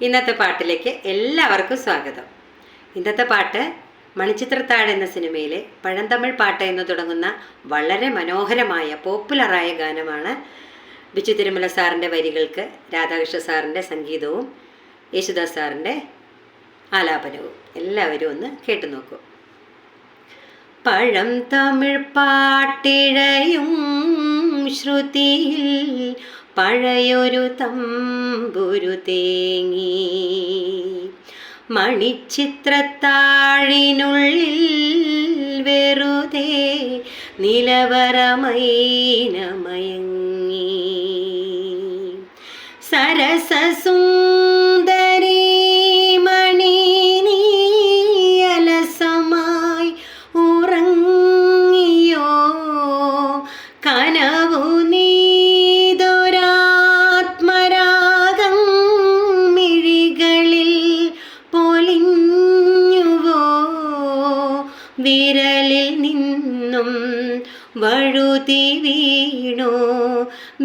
ഇന്നത്തെ പാട്ടിലേക്ക് എല്ലാവർക്കും സ്വാഗതം. ഇന്നത്തെ പാട്ട് മണിച്ചിത്രത്താഴ് എന്ന സിനിമയിലെ പഴന്തമിഴ് പാട്ട് എന്ന് തുടങ്ങുന്ന വളരെ മനോഹരമായ പോപ്പുലറായ ഗാനമാണ്. ബിച്ചു തിരുമല സാറിൻ്റെ വരികൾക്ക് രാധാകൃഷ്ണ സാറിൻ്റെ സംഗീതവും യേശുദാസ് സാറിൻ്റെ ആലാപനവും. എല്ലാവരും ഒന്ന് കേട്ടു നോക്കൂ. പഴം തമിഴ് പാട്ടിഴയും ശ്രുതിയിൽ പഴയൊരു തമ്പുരു തേങ്ങി, മണിച്ചിത്രത്താഴിനുള്ളിൽ വെറുതെ നിലവറമൈനമയങ്ങി. സരസസുന്ദരി മണി നീ അലസമായി ഉറങ്ങിയോ, കനവു നീതൊരാത്മരാഗം മിഴികളിൽ പൊലിഞ്ഞുവോ, വിരലിൽ നിന്നും വഴുതി വീണോ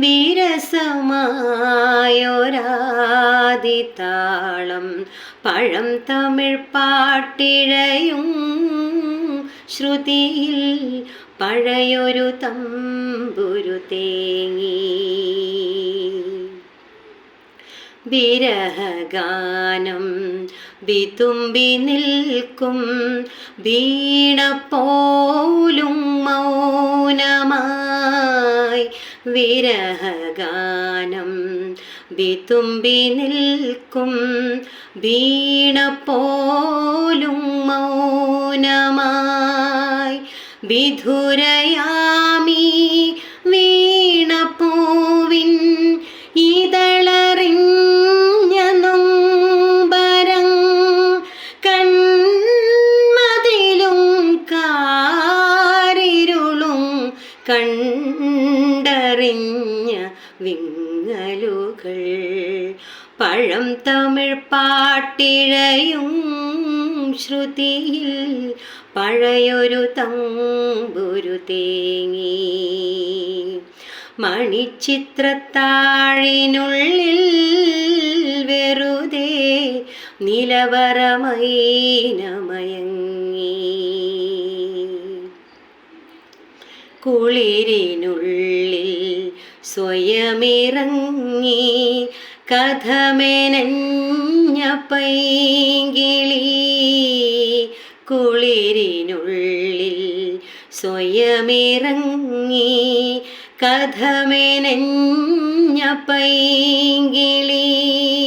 വിരസമായൊരാദിതാളം. പഴം തമിഴ് പാട്ടിഴയും ശ്രുതിയിൽ പഴയൊരു തമ്പുരു തേങ്ങി. വിരഹഗാനം വിതുമ്പി നിൽക്കും വീണ പോലും മൗനമായി. വിരഹഗാനം വിതുമ്പി നിൽക്കും വീണ പോലും മൗനമായി. വിധുരയാമി വീണപ്പൂവിൻ ഇതളറിഞ്ഞ നൊമ്പരം, കൺമതിലും കാരിരുളും കണ്ടറിഞ്ഞ വിങ്ങലുകൾ. പഴം തമിഴ് പാട്ടിഴയും ശ്രുതിയിൽ പഴയൊരു തമ്പുരു തേങ്ങി, മണിച്ചിത്രത്താഴിനുള്ളിൽ വെറുതെ നിലവറമൈനമയങ്ങി. കുളിരിനുള്ളിൽ സ്വയമിറങ്ങി കഥമെനഞ്ഞ പൈങ്കിളി. കുളിരിനുള്ളിൽ സ്വയമിറങ്ങി കഥമെനഞ്ഞ പൈങ്കിളി.